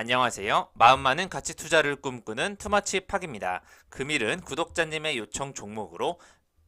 안녕하세요. 마음 많은 가치 투자를 꿈꾸는 투마치 팍입니다. 금일은 구독자님의 요청 종목으로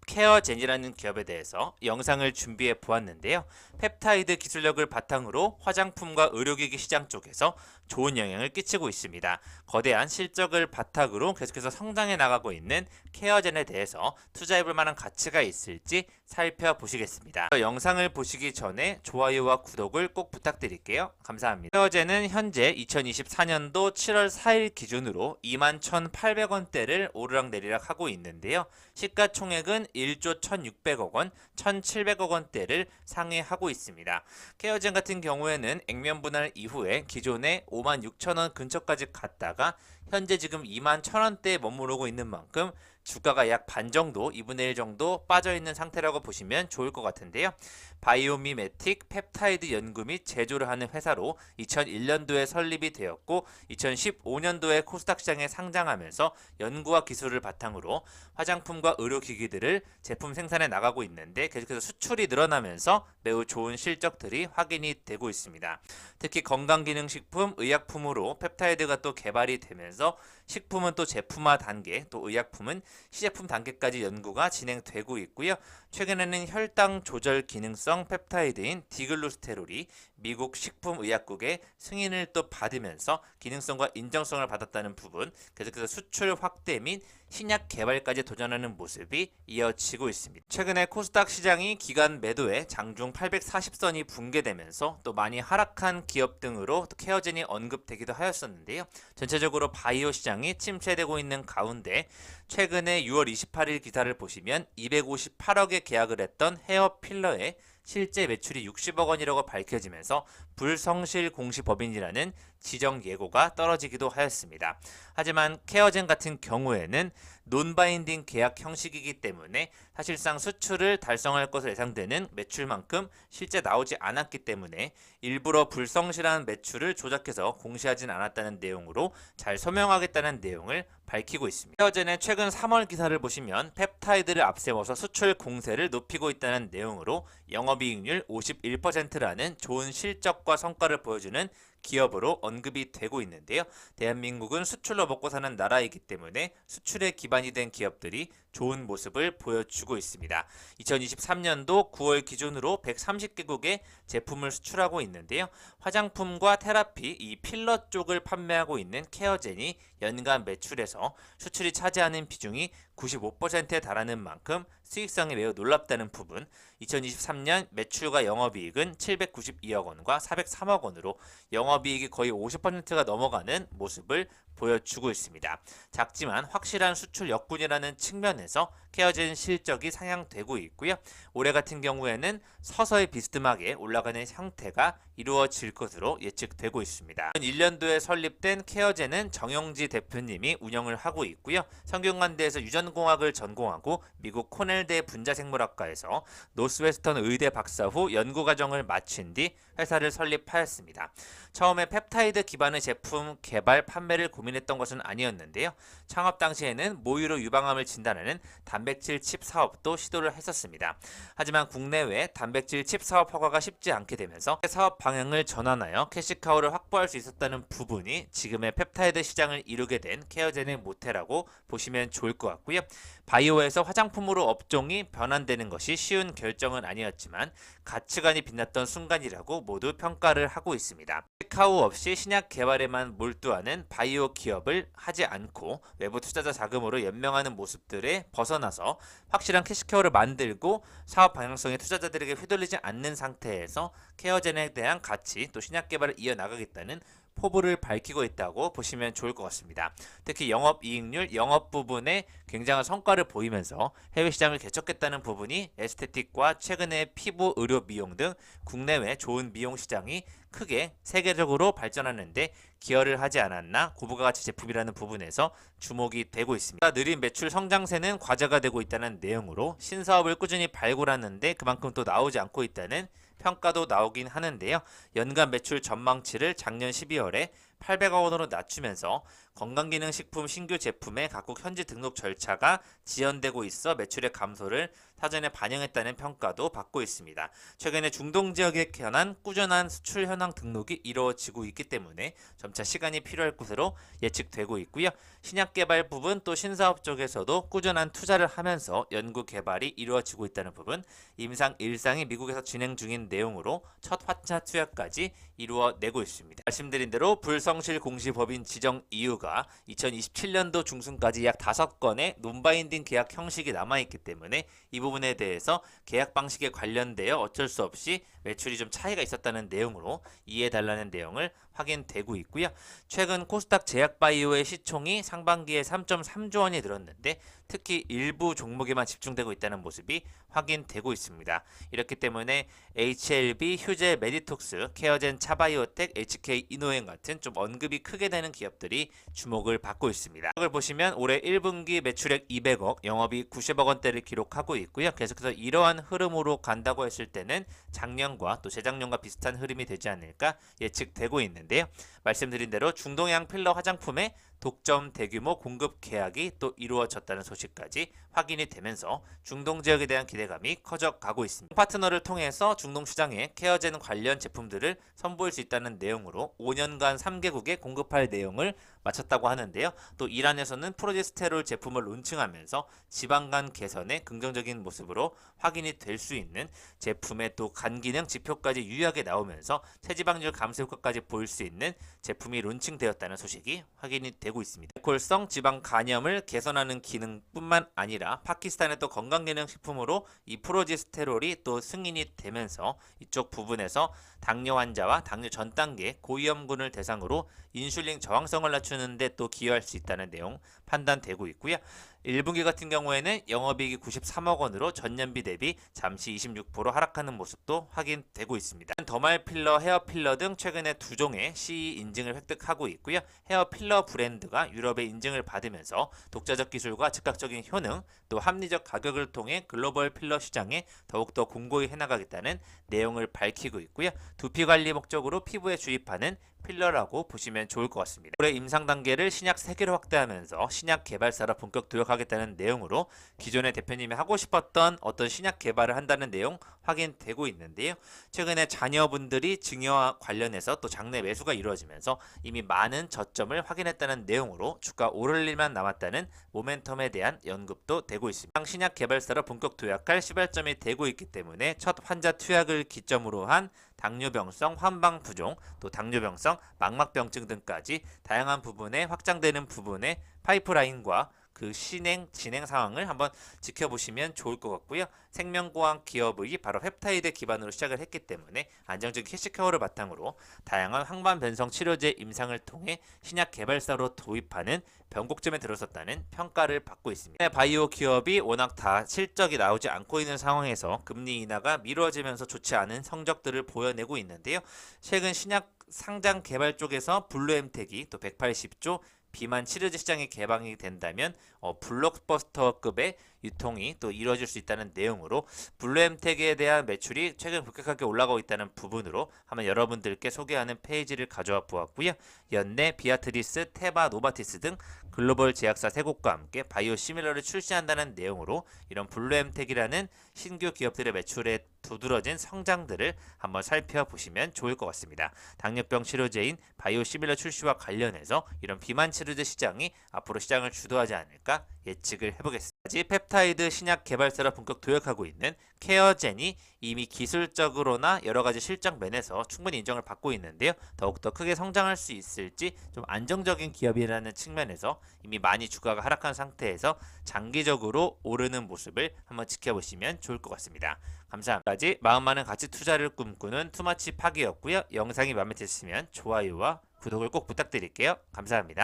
케어젠이라는 기업에 대해서 영상을 준비해 보았는데요. 펩타이드 기술력을 바탕으로 화장품과 의료기기 시장 쪽에서 좋은 영향을 끼치고 있습니다. 거대한 실적을 바탕으로 계속해서 성장해 나가고 있는 케어젠에 대해서 투자해볼 만한 가치가 있을지 살펴보시겠습니다. 영상을 보시기 전에 좋아요와 구독을 꼭 부탁드릴게요. 감사합니다. 케어젠은 현재 2024년도 7월 4일 기준으로 21,800원대를 오르락내리락 하고 있는데요. 시가총액은 1조 1,600억 원, 1,700억 원대를 상회하고 있습니다. 케어젠 같은 경우에는 액면 분할 이후에 기존의 56,000원 근처까지 갔다가 현재 지금 21,000원대에 머무르고 있는 만큼 주가가 약 반 정도, 2분의 1 정도 빠져있는 상태라고 보시면 좋을 것 같은데요. 바이오미메틱 펩타이드 연구 및 제조를 하는 회사로 2001년도에 설립이 되었고 2015년도에 코스닥 시장에 상장하면서 연구와 기술을 바탕으로 화장품과 의료기기들을 제품 생산해 나가고 있는데 계속해서 수출이 늘어나면서 매우 좋은 실적들이 확인이 되고 있습니다. 특히 건강기능식품, 의약품으로 펩타이드가 또 개발이 되면서 식품은 또 제품화 단계, 또 의약품은 시제품 단계까지 연구가 진행되고 있고요. 최근에는 혈당 조절 기능성 펩타이드인 디글루스테롤이 미국 식품의약국의 승인을 또 받으면서 기능성과 인정성을 받았다는 부분, 계속해서 수출 확대 및 신약 개발까지 도전하는 모습이 이어지고 있습니다. 최근에 코스닥 시장이 기간 매도에 장중 840선이 붕괴되면서 또 많이 하락한 기업 등으로 또 케어젠이 언급되기도 하였었는데요. 전체적으로 바이오 시장이 침체되고 있는 가운데 최근에 6월 28일 기사를 보시면 258억에 계약을 했던 헤어 필러의 실제 매출이 60억 원이라고 밝혀지면서 불성실 공시법인이라는 지정 예고가 떨어지기도 하였습니다. 하지만 케어젠 같은 경우에는 논바인딩 계약 형식이기 때문에 사실상 수출을 달성할 것으로 예상되는 매출만큼 실제 나오지 않았기 때문에 일부러 불성실한 매출을 조작해서 공시하진 않았다는 내용으로 잘 소명하겠다는 내용을 밝히고 있습니다. 케어젠의 최근 3월 기사를 보시면 펩타이드를 앞세워서 수출 공세를 높이고 있다는 내용으로 영업이익률 51%라는 좋은 실적과 성과를 보여주는 기업으로 언급이 되고 있는데요. 대한민국은 수출로 먹고 사는 나라이기 때문에 수출에 기반이 된 기업들이 좋은 모습을 보여주고 있습니다. 2023년도 9월 기준으로 130개국에 제품을 수출하고 있는데요. 화장품과 테라피, 이 필러 쪽을 판매하고 있는 케어젠이 연간 매출에서 수출이 차지하는 비중이 95%에 달하는 만큼 수익성이 매우 놀랍다는 부분, 2023년 매출과 영업이익은 792억 원과 403억 원으로 영업이익이 거의 50%가 넘어가는 모습을 보여주고 있습니다. 작지만 확실한 수출 역군이라는 측면에서 케어젠 실적이 상향되고 있고요. 올해 같은 경우에는 서서히 비스듬하게 올라가는 형태가 이루어질 것으로 예측되고 있습니다. 2001년도에 설립된 케어젠은 정영지 대표님이 운영을 하고 있고요. 성균관대에서 유전공학을 전공하고 미국 코넬대 분자생물학과에서 노스웨스턴 의대 박사 후 연구과정을 마친 뒤 회사를 설립하였습니다. 처음에 펩타이드 기반의 제품 개발, 판매를 고민했던 것은 아니었는데요. 창업 당시에는 모유로 유방암을 진단하는 단백질 칩 사업도 시도를 했었습니다. 하지만 국내외 단백질 칩 사업 허가가 쉽지 않게 되면서 사업 방향을 전환하여 캐시카우를 확보할 수 있었다는 부분이 지금의 펩타이드 시장을 이루게 된 케어젠의 모태라고 보시면 좋을 것 같고요. 바이오에서 화장품으로 업종이 변환되는 것이 쉬운 결정은 아니었지만 가치관이 빛났던 순간이라고 모두 평가를 하고 있습니다. 캐시카우 없이 신약 개발에만 몰두하는 바이오 기업을 하지 않고 외부 투자자 자금으로 연명하는 모습들에 벗어나서 확실한 캐시카우를 만들고 사업 방향성에 투자자들에게 휘둘리지 않는 상태에서 케어젠에 대한 가치 또 신약 개발을 이어나가겠다는 포부를 밝히고 있다고 보시면 좋을 것 같습니다. 특히 영업이익률, 영업 부분에 굉장한 성과를 보이면서 해외 시장을 개척했다는 부분이 에스테틱과 최근에 피부, 의료, 미용 등 국내외 좋은 미용 시장이 크게 세계적으로 발전하는데 기여를 하지 않았나, 고부가가치 제품이라는 부분에서 주목이 되고 있습니다. 느린 매출 성장세는 과제가 되고 있다는 내용으로 신사업을 꾸준히 발굴하는데 그만큼 또 나오지 않고 있다는 평가도 나오긴 하는데요. 연간 매출 전망치를 작년 12월에 800억 원으로 낮추면서 건강기능식품 신규 제품의 각국 현지 등록 절차가 지연되고 있어 매출의 감소를 사전에 반영했다는 평가도 받고 있습니다. 최근에 중동 지역에 관한 꾸준한 수출 현황 등록이 이루어지고 있기 때문에 점차 시간이 필요할 것으로 예측되고 있고요. 신약 개발 부분 또 신사업 쪽에서도 꾸준한 투자를 하면서 연구 개발이 이루어지고 있다는 부분, 임상 1상이 미국에서 진행 중인 내용으로 첫 환자 투약까지 이루어내고 있습니다. 말씀드린 대로 불성실 공시법인 지정 이유가 2027년도 중순까지 약 5건의 논바인딩 계약 형식이 남아있기 때문에 이 부분에 대해서 계약 방식에 관련되어 어쩔 수 없이 매출이 좀 차이가 있었다는 내용으로 이해해달라는 내용을 확인되고 있고요. 최근 코스닥 제약바이오의 시총이 상반기에 3.3조 원이 늘었는데 특히 일부 종목에만 집중되고 있다는 모습이 확인되고 있습니다. 이렇기 때문에 HLB, 휴제, 메디톡스, 케어젠, 차바이오텍, HK 이노행 같은 좀 언급이 크게 되는 기업들이 주목을 받고 있습니다. 이걸 보시면 올해 1분기 매출액 200억, 영업이익 90억 원대를 기록하고 있고요. 계속해서 이러한 흐름으로 간다고 했을 때는 작년과 또 재작년과 비슷한 흐름이 되지 않을까 예측되고 있는데요. 말씀드린 대로 중동양 필러 화장품의 독점 대규모 공급 계약이 또 이루어졌다는 소식까지 확인이 되면서 중동 지역에 대한 기대감이 커져가고 있습니다. 파트너를 통해서 중동 시장에 케어젠 관련 제품들을 선보일 수 있다는 내용으로 5년간 3개국에 공급할 내용을 마쳤다고 하는데요. 또 이란에서는 프로제스테롤 제품을 론칭하면서 지방간 개선에 긍정적인 모습으로 확인이 될 수 있는 제품의 또 간 기능 지표까지 유의하게 나오면서 체지방률 감소 효과까지 보일 수 있는 제품이 론칭되었다는 소식이 확인이 되고 있습니다. 알코올성 지방 간염을 개선하는 기능뿐만 아니라 파키스탄의 또 건강기능식품으로 이 프로제스테롤이 또 승인이 되면서 이쪽 부분에서 당뇨 환자와 당뇨 전 단계 고위험군을 대상으로 인슐린 저항성을 낮추는 데 또 기여할 수 있다는 내용 판단되고 있고요. 1분기 같은 경우에는 영업이익이 93억 원으로 전년비 대비 잠시 26% 하락하는 모습도 확인되고 있습니다. 더말 필러, 헤어 필러 등 최근에 2종의 CE 인증을 획득하고 있고요. 헤어 필러 브랜드가 유럽의 인증을 받으면서 독자적 기술과 즉각적인 효능, 또 합리적 가격을 통해 글로벌 필러 시장에 더욱더 공고히 해나가겠다는 내용을 밝히고 있고요. 두피 관리 목적으로 피부에 주입하는 필러라고 보시면 좋을 것 같습니다. 올해 임상 단계를 신약 3개로 확대하면서 신약 개발사로 본격 도약하겠다는 내용으로 기존의 대표님이 하고 싶었던 어떤 신약 개발을 한다는 내용 확인되고 있는데요. 최근에 자녀분들이 증여와 관련해서 또 장내 매수가 이루어지면서 이미 많은 저점을 확인했다는 내용으로 주가 오를 일만 남았다는 모멘텀에 대한 언급도 되고 있습니다. 신약 개발사로 본격 도약할 시발점이 되고 있기 때문에 첫 환자 투약을 기점으로 한 당뇨병성 환방부종, 또 당뇨병성 망막병증 등까지 다양한 부분에 확장되는 부분의 파이프라인과 그 진행 상황을 한번 지켜보시면 좋을 것 같고요. 생명공학 기업의 바로 펩타이드 기반으로 시작을 했기 때문에 안정적인 캐시카우를 바탕으로 다양한 항반 변성 치료제 임상을 통해 신약 개발사로 도입하는 변곡점에 들어섰다는 평가를 받고 있습니다. 바이오 기업이 워낙 다 실적이 나오지 않고 있는 상황에서 금리 인하가 미뤄지면서 좋지 않은 성적들을 보여내고 있는데요. 최근 신약 상장 개발 쪽에서 블루엠텍이 또 180조 비만 치료제 시장이 개방이 된다면 블록버스터급의 유통이 또 이루어질 수 있다는 내용으로 블루엠텍에 대한 매출이 최근 급격하게 올라가고 있다는 부분으로 한번 여러분들께 소개하는 페이지를 가져와 보았고요. 연내, 비아트리스, 테바, 노바티스 등 글로벌 제약사 3곳과 함께 바이오 시밀러를 출시한다는 내용으로 이런 블루엠텍이라는 신규 기업들의 매출에 두드러진 성장들을 한번 살펴보시면 좋을 것 같습니다. 당뇨병 치료제인 바이오 시밀러 출시와 관련해서 이런 비만 치료제 시장이 앞으로 시장을 주도하지 않을까 예측을 해보겠습니다. 펩타이드 신약 개발사로 본격 도약하고 있는 케어젠이 이미 기술적으로나 여러가지 실적 면에서 충분히 인정을 받고 있는데요. 더욱더 크게 성장할 수 있을지 좀 안정적인 기업이라는 측면에서 이미 많이 주가가 하락한 상태에서 장기적으로 오르는 모습을 한번 지켜보시면 좋을 것 같습니다. 감사합니다. 마음 많은 가치 투자를 꿈꾸는 투마치 파기였고요. 영상이 마음에 드셨으면 좋아요와 구독을 꼭 부탁드릴게요. 감사합니다.